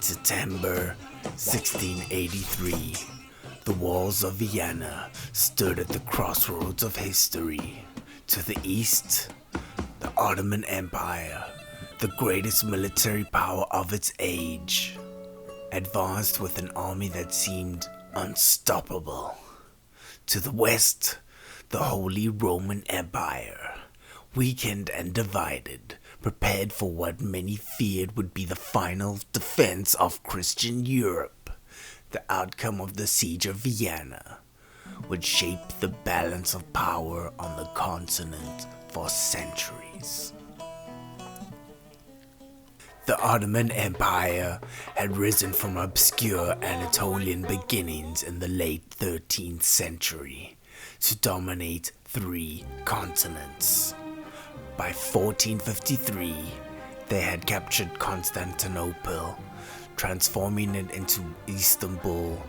In September 1683, the walls of Vienna stood at the crossroads of history. To the east, the Ottoman Empire, the greatest military power of its age, advanced with an army that seemed unstoppable. To the west, the Holy Roman Empire, weakened and divided, prepared for what many feared would be the final defense of Christian Europe. The outcome of the siege of Vienna would shape the balance of power on the continent for centuries. The Ottoman Empire had risen from obscure Anatolian beginnings in the late 13th century to dominate 3 continents. By 1453, they had captured Constantinople, transforming it into Istanbul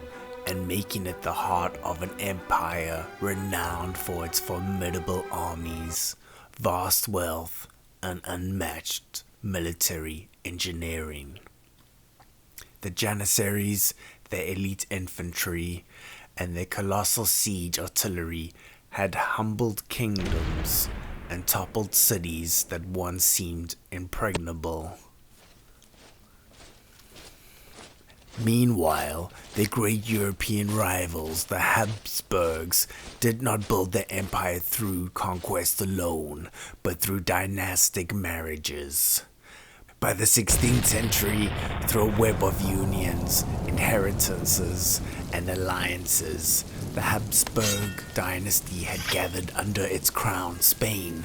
and making it the heart of an empire renowned for its formidable armies, vast wealth, and unmatched military engineering. The Janissaries, their elite infantry, and their colossal siege artillery had humbled kingdoms and toppled cities that once seemed impregnable. Meanwhile, their great European rivals, the Habsburgs, did not build their empire through conquest alone, but through dynastic marriages. By the 16th century, through a web of unions, inheritances, and alliances, the Habsburg dynasty had gathered under its crown Spain,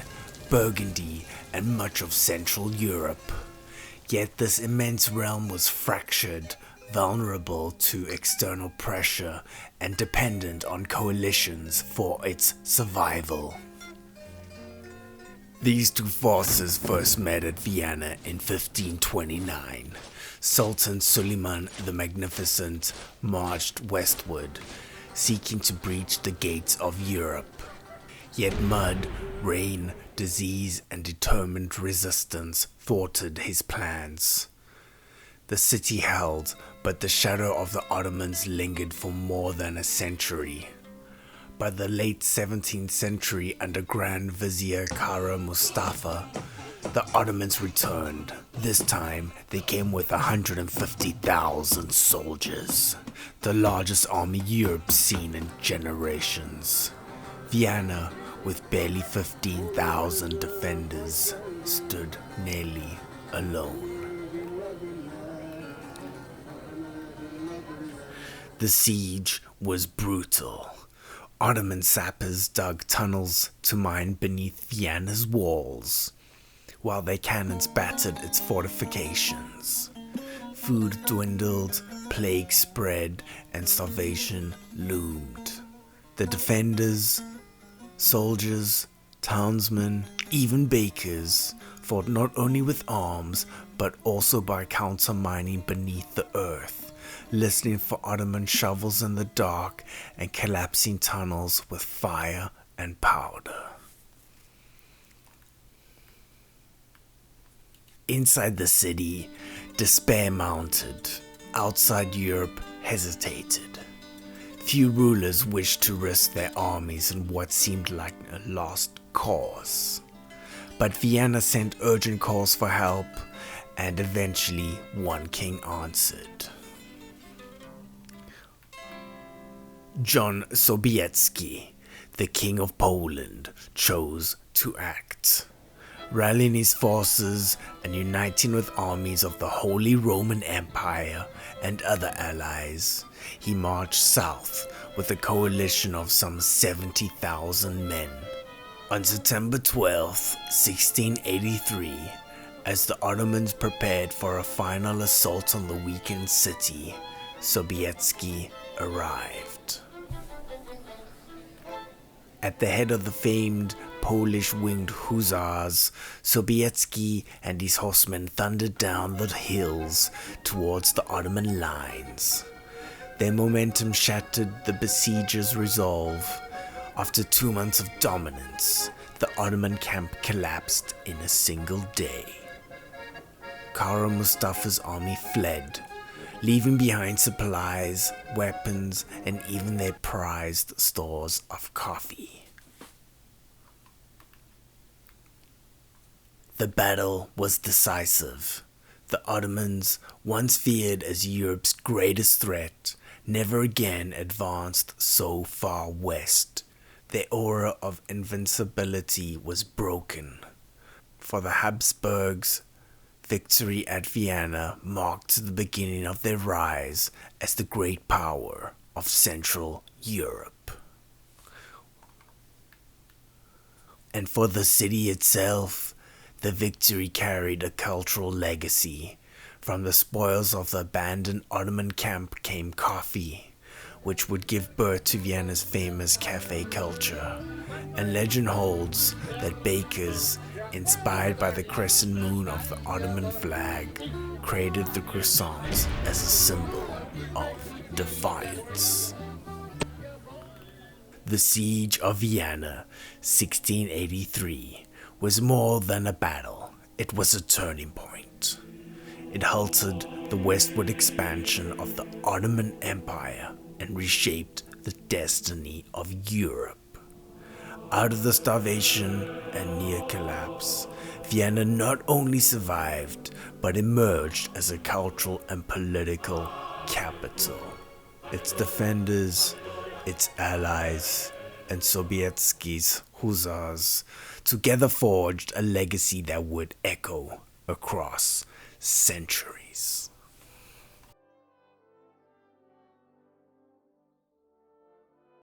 Burgundy, and much of Central Europe. Yet this immense realm was fractured, vulnerable to external pressure, and dependent on coalitions for its survival. These two forces first met at Vienna in 1529. Sultan Suleiman the Magnificent marched westward, seeking to breach the gates of Europe. Yet mud, rain, disease, and determined resistance thwarted his plans. The city held, but the shadow of the Ottomans lingered for more than a century. By the late 17th century, under Grand Vizier Kara Mustafa, the Ottomans returned. This time, they came with 150,000 soldiers, the largest army Europe's seen in generations. Vienna, with barely 15,000 defenders, stood nearly alone. The siege was brutal. Ottoman sappers dug tunnels to mine beneath Vienna's walls, while their cannons battered its fortifications. Food dwindled, plague spread, and starvation loomed. The defenders, soldiers, townsmen, even bakers, fought not only with arms, but also by counter-mining beneath the earth, listening for Ottoman shovels in the dark and collapsing tunnels with fire and powder. Inside the city, despair mounted. Outside Europe hesitated. Few rulers wished to risk their armies in what seemed like a lost cause. But Vienna sent urgent calls for help, and eventually one king answered. John Sobieski, the King of Poland, chose to act. Rallying his forces and uniting with armies of the Holy Roman Empire and other allies, he marched south with a coalition of some 70,000 men. On September 12, 1683, as the Ottomans prepared for a final assault on the weakened city, Sobieski arrived. At the head of the famed Polish winged hussars, Sobieski and his horsemen thundered down the hills towards the Ottoman lines. Their momentum shattered the besiegers' resolve. After 2 months of dominance, the Ottoman camp collapsed in a single day. Kara Mustafa's army fled, leaving behind supplies, weapons, and even their prized stores of coffee. The battle was decisive. The Ottomans, once feared as Europe's greatest threat, never again advanced so far west. Their aura of invincibility was broken. For the Habsburgs, victory at Vienna marked the beginning of their rise as the great power of Central Europe. And for the city itself, the victory carried a cultural legacy. From the spoils of the abandoned Ottoman camp came coffee, which would give birth to Vienna's famous cafe culture. And legend holds that bakers, inspired by the crescent moon of the Ottoman flag, created the croissants as a symbol of defiance. The Siege of Vienna, 1683, was more than a battle. It was a turning point. It halted the westward expansion of the Ottoman Empire and reshaped the destiny of Europe. Out of the starvation and near collapse, Vienna not only survived, but emerged as a cultural and political capital. Its defenders, its allies, and Sobieski's hussars together forged a legacy that would echo across centuries.